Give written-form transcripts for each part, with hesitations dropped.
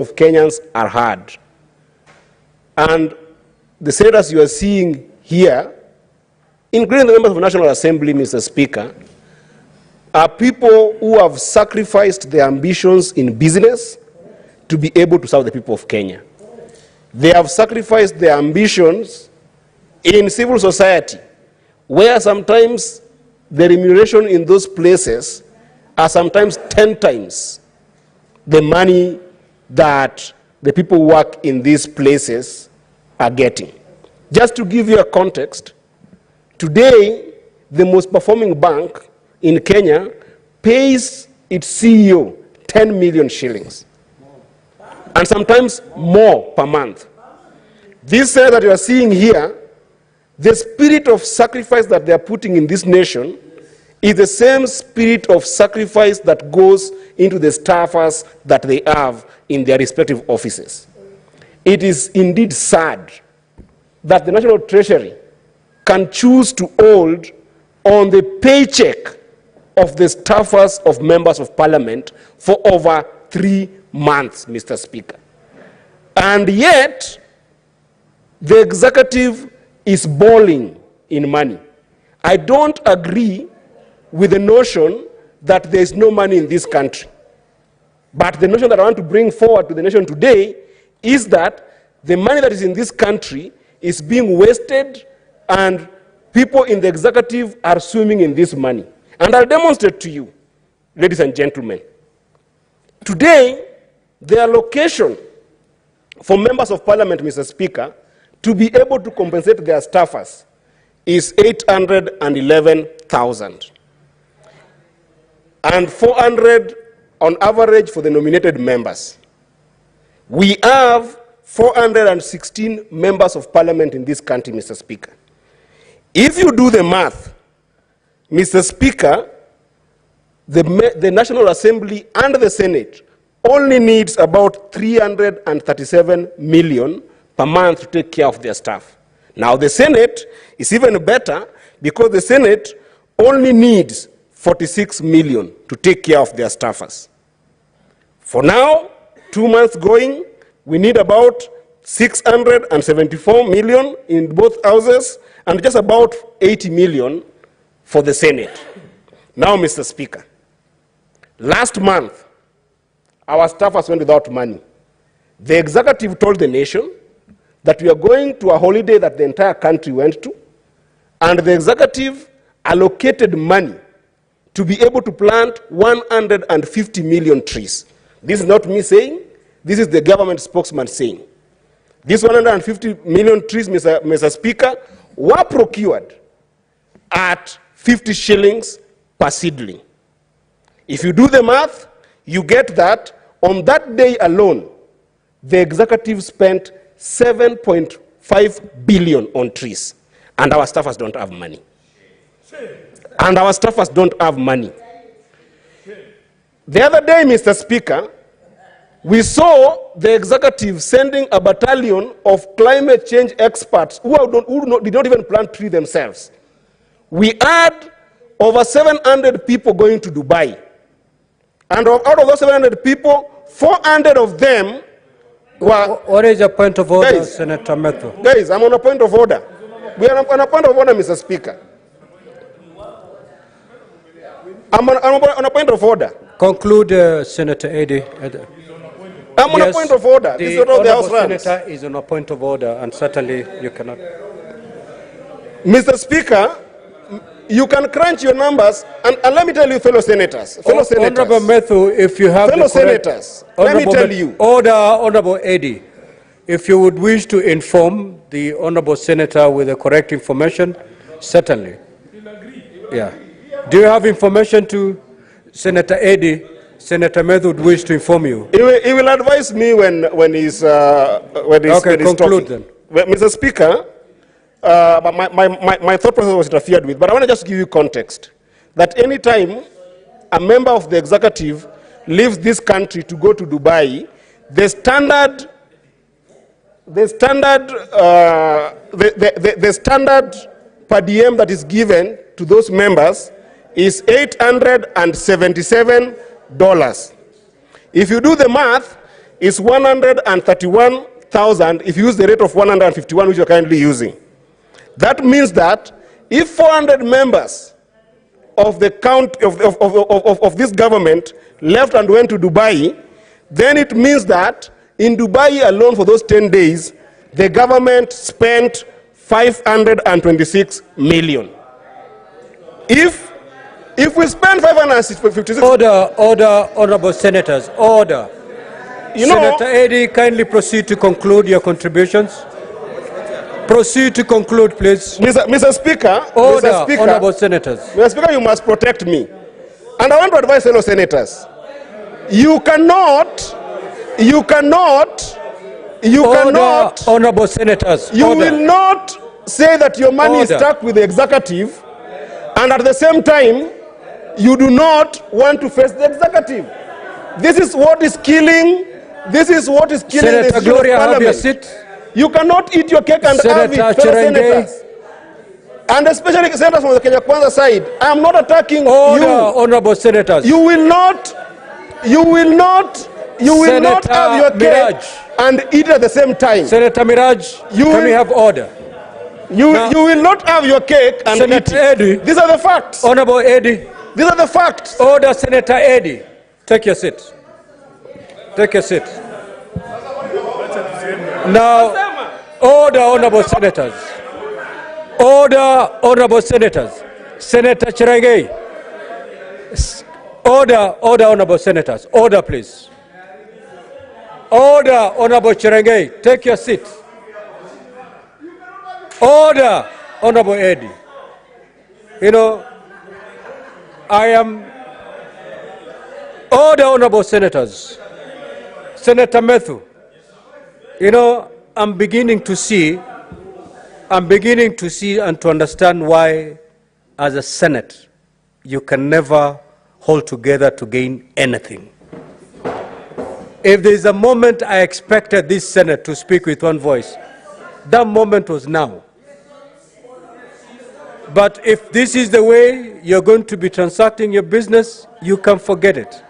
of Kenyans are heard. And the senators you are seeing here, including the members of the National Assembly, Mr. Speaker, are people who have sacrificed their ambitions in business to be able to serve the people of Kenya. They have sacrificed their ambitions in civil society, where sometimes the remuneration in those places are sometimes 10 times the money that the people who work in these places are getting. Just to give you a context, today, the most performing bank in Kenya pays its CEO 10 million shillings, and sometimes more per month. This senate that you are seeing here, the spirit of sacrifice that they are putting in this nation is the same spirit of sacrifice that goes into the staffers that they have in their respective offices. It is indeed sad that the National Treasury can choose to hold on the paycheck of the staffers of members of parliament for over 3 months, Mr. Speaker. And yet, the executive is balling in money. I don't agree with the notion that there is no money in this country. But the notion that I want to bring forward to the nation today is that the money that is in this country is being wasted and people in the executive are swimming in this money. And I'll demonstrate to you, ladies and gentlemen. Today, the allocation for members of parliament, Mr. Speaker, to be able to compensate their staffers is 811,000. And 400 on average for the nominated members. We have 416 members of parliament in this country, Mr. Speaker. If you do the math, Mr. Speaker, the National Assembly and the Senate only needs about 337 million per month to take care of their staff. Now the Senate is even better because the Senate only needs 46 million to take care of their staffers. For now, 2 months going, we need about 674 million in both houses and just about 80 million for the Senate. Now, Mr. Speaker, last month, our staffers went without money. The executive told the nation that we are going to a holiday that the entire country went to, and the executive allocated money to be able to plant 150 million trees. This is not me saying, this is the government spokesman saying. These 150 million trees, Mr. Speaker, were procured at 50 shillings per seedling. If you do the math, you get that on that day alone, the executive spent 7.5 billion on trees, and our staffers don't have money. And our staffers don't have money. The other day, Mr. Speaker, we saw the executive sending a battalion of climate change experts who did not even plant trees themselves. We had over 700 people going to Dubai. And out of those 700 people, 400 of them were... What is your point of order, guys, Senator Methu? Guys, I'm on a point of order. We are on a point of order, Mr. Speaker. I'm on a point of order. Conclude, Senator Eddy. I'm on a point of order. This is how the House runs. Senator is on a point of order, and certainly you cannot. Mr. Speaker, you can crunch your numbers, and let me tell you, fellow senators. Honorable Methu, if you have fellow senators, let me tell you. Honorable Eddy, if you would wish to inform the honorable senator with the correct information, certainly. Yeah. Do you have information to Senator Eddy? Senator Methu would wish to inform you. He will advise me when he's okay, conclude then. Well, Mr. Speaker, my thought process was interfered with, but I want to just give you context. That any time a member of the executive leaves this country to go to Dubai, the standard per diem that is given to those members is $877. If you do the math, is 131,000 if you use the rate of 151, which you're currently using. That means that if 400 members of the of this government left and went to Dubai, then it means that in Dubai alone for those 10 days, the government spent 526 million. If we spend 556... Order, honorable senators, order. Senator Eddy, kindly proceed to conclude your contributions. Proceed to conclude, please. Mr. Speaker, order, Mr. Speaker, honorable senators. Mr. Speaker, you must protect me. And I want to advise fellow senators. You cannot, honorable senators. You will not say that your money is stuck with the executive, and at the same time, you do not want to face the executive. This is what is killing. Senator the Gloria, have your Parliament. seat. You cannot eat your cake and have it, fellow senators. And especially senators from the Kenya Kwanza side. I am not attacking you. Honorable senators. You will not have your cake and eat at the same time. Senator Miraj, can we have order? You will not have your cake and Senator eat it. Eddy. These are the facts. Honorable Eddy. These are the facts. Order, Senator Eddy. Take your seat. Take your seat. Now, order, honorable senators. Order, honorable senators. Senator Cherengei. Order, honorable senators. Order, please. Order, honorable Cherengei. Take your seat. Order, honorable Eddy. You know, I am... Order, honorable senators. Senator Methu, you know, I'm beginning to see and to understand why, as a Senate, you can never hold together to gain anything. If there's a moment I expected this Senate to speak with one voice, that moment was now. But if this is the way you're going to be transacting your business, you can forget it.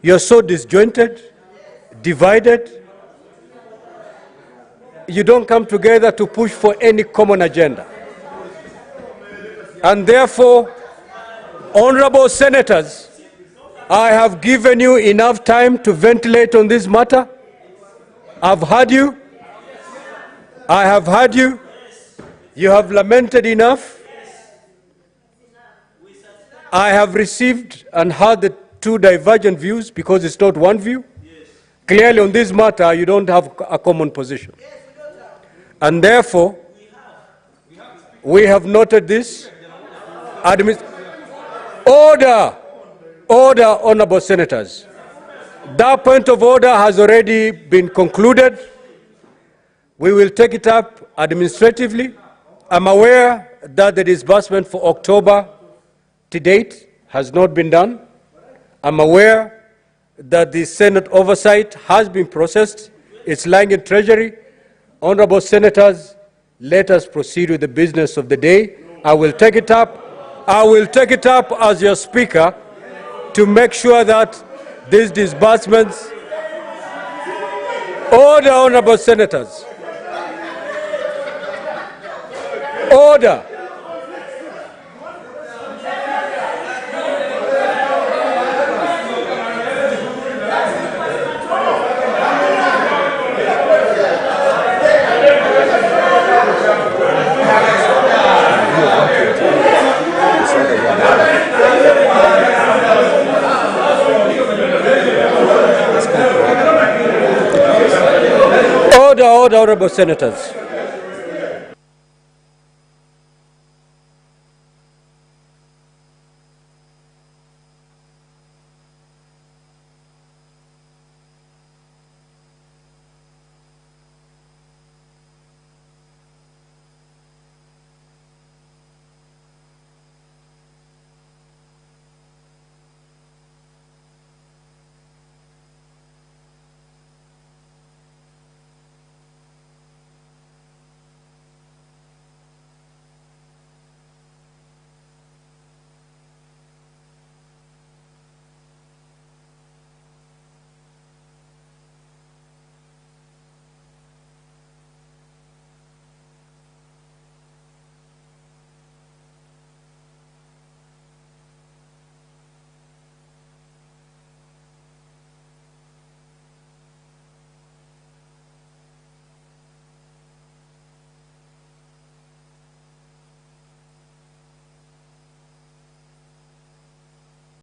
You're so disjointed, divided. You don't come together to push for any common agenda. And therefore, honorable senators, I have given you enough time to ventilate on this matter. I've heard you. I have heard you. You have lamented enough. I have received and heard the two divergent views because it's not one view. Clearly on this matter, you don't have a common position. And therefore, we have noted this. Order, honorable senators. That point of order has already been concluded. We will take it up administratively. I'm aware that the disbursement for October to date has not been done. I'm aware that the Senate oversight has been processed. It's lying in Treasury. Honorable senators, let us proceed with the business of the day. I will take it up as your speaker to make sure that these disbursements... Order, honorable senators. Order. Order, honorable senators.